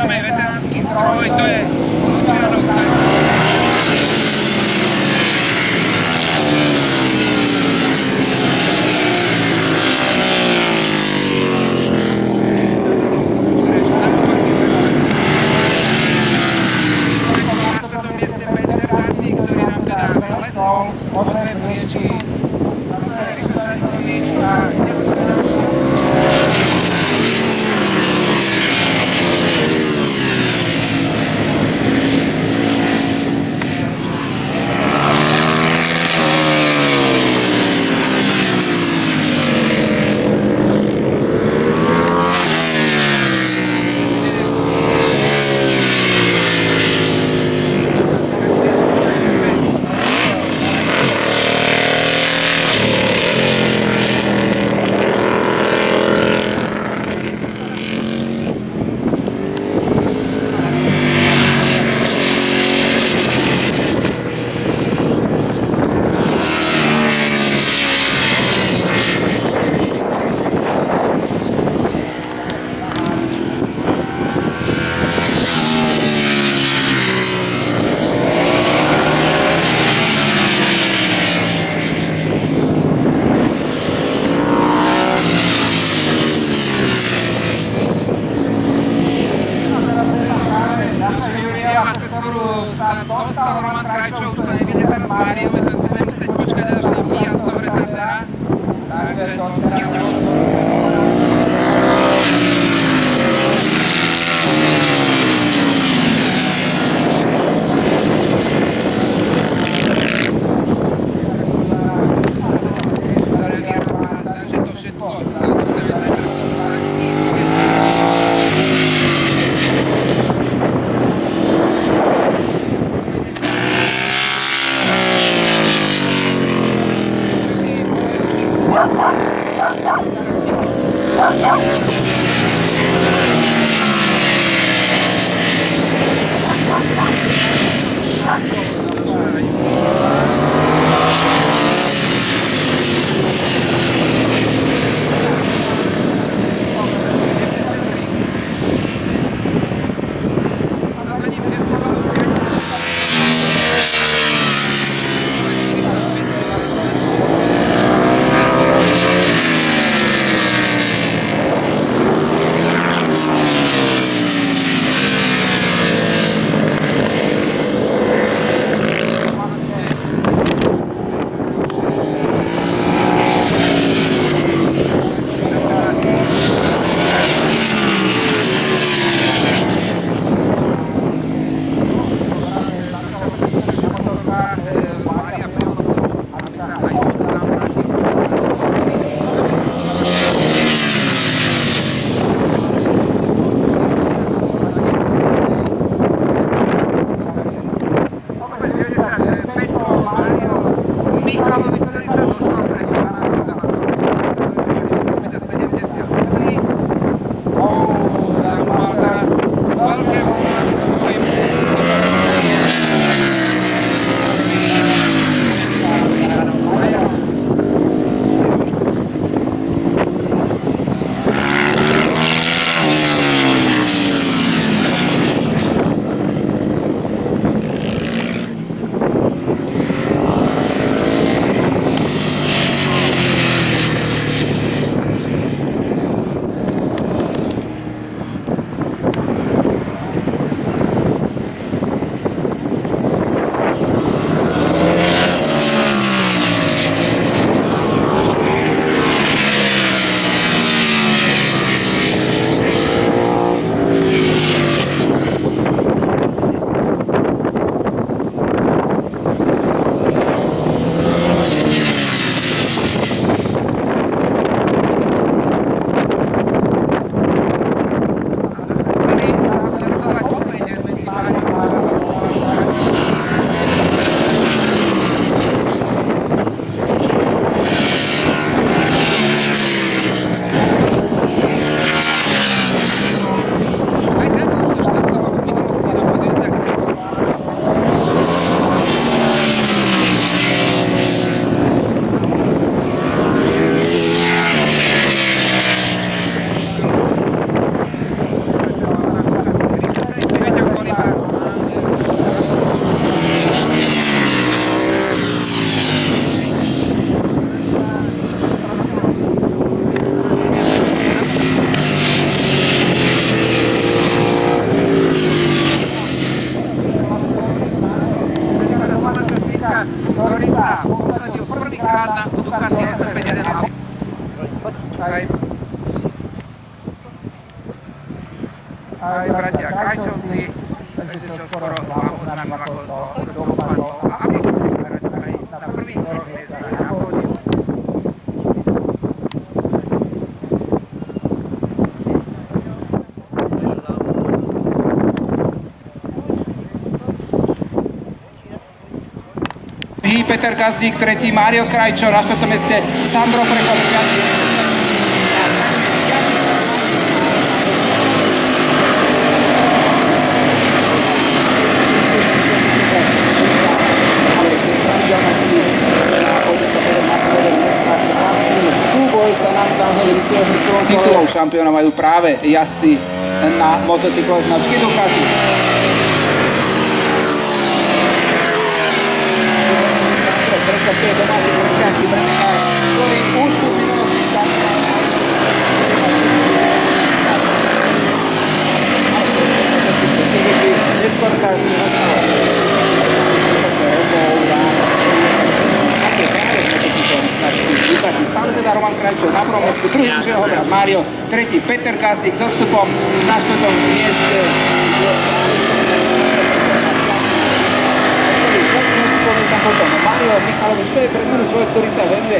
máme veteránsky stroj, to je Lucianov dostal Roman Krajčov, už to nevidie teraz Máriu, to si budeme musieť počkať až na výjazd do Retardera. Takže to teraz takže to všetko sa chceme zajtra Krajčovci, takže čo skoro vám oznámim, ako to dopadlo a ako sa vyberať aj na prvých troch miestach na pódiu. Peter Gazdík, tretí Mário Krajčo, na štvrtom mieste Sandro Prekop, piatý. Súboj sa nám tam titulov šampióna majú práve jazdci na motocykloch značky Ducati. Prekop je domáci občiansky pretekár, ktorý už v minulosti štartoval. Neskôr sa stále teda Roman Krajčo na prvom mieste, druhý už jeho brat Mário, tretí Peter Gazdík so stupom na štvrtom mieste. Mário Michalovič, to je pre mňa človek, ktorý sa venuje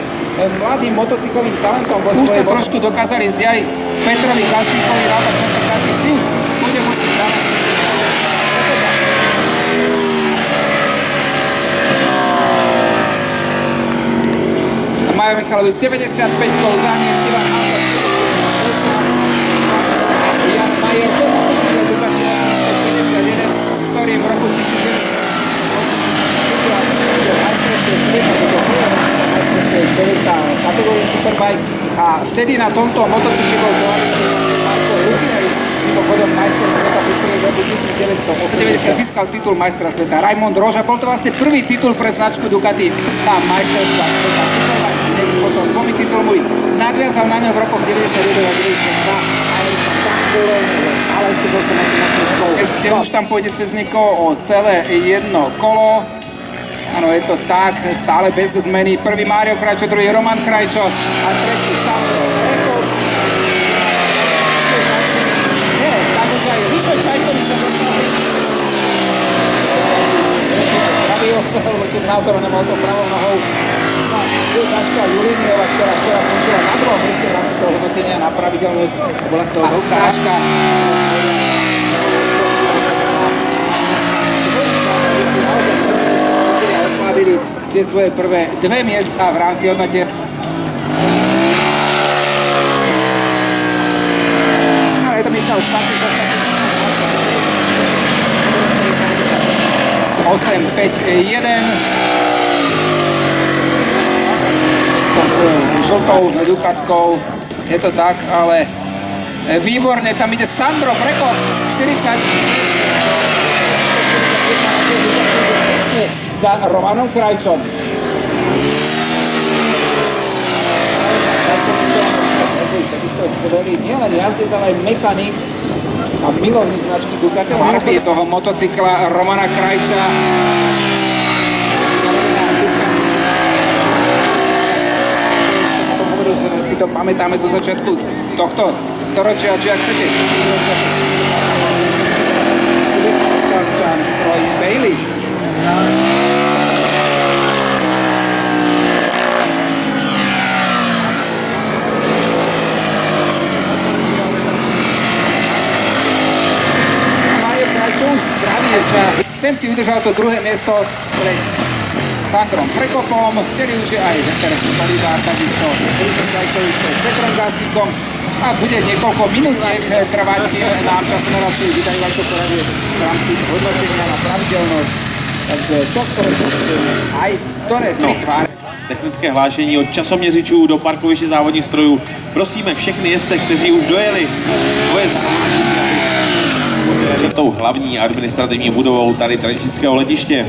mladým motocyklovým talentom. Už sa trošku dokázali zjariť Petrovi Gazdíkovi, naopak Petr Gazdík si už bude musieť dávať. Mário Michalovič 75 za ním, Ivan Hansel Jan Majer, to motocykl Ducati 51, s ktorým v roku 1900 kategórie Superbike a vtedy na tomto motocykle bol Marko Rukinevič, mimochodom majster sveta v histórii roku 1980 získal titul majstra sveta. Raimond Roža, bol to vlastne prvý titul pre značku Ducati na majstrovstvá sveta Superbike. Potom dvomi titulmi nadviazal na ňom v rokoch 91 a 92, ale ešte zase ešte už tam pôjde cez niekoho o celé jedno kolo. Áno, je to tak, stále bez zmeny. Prvý Mário Krajčo, druhý Roman Krajčo a tretí Sandro Prekop. Nie, takže aj Rišo Čajkovič sa dostal. Pravil, lebo tiež názorom nemal to pravou nohou. Značka Juliniova, ktorá včera skončila na druhom mieste v rámci toho hodnotenia na pravidelnosť. To bola z toho veľká hračka. Oslavili tie svoje prvé dve miesta v rámci hodnotenia. Ale je to Michal Špančík, 8-5-1. Svojou žltou Ducatkou, je to tak, ale výborne, tam ide Sandro Prekop, 40 za Romanom Krajčom. Takisto je skvelý nielen jazdec, ale aj mechanik a milovník značky Ducati. Farby toho motocykla Romana Krajča. Si to pamätáme zo začiatku z tohto storočia, či ak chcete. Troy Bayliss. Mário Krajčo, zdravý večer. Ten si udržal to druhé miesto pred Sandrom Prekopom, ktorý už je aj veteránsky polizár, takisto Rišom Čajkovič s Petrom Gazdíkom a bude niekoľko minútiek trvať, kým nám časonovači vydajú aj to poradie v rámci hodnotenia na pravidelnosť. Takže to, aj ktoré tri tváře. Technické hlášení od časoměřičů do parkoviště závodních strojů. Prosíme všechny jezdce, kteří už dojeli svoje závodní před tou hlavní administrativní budovou tady tradičnického letiště.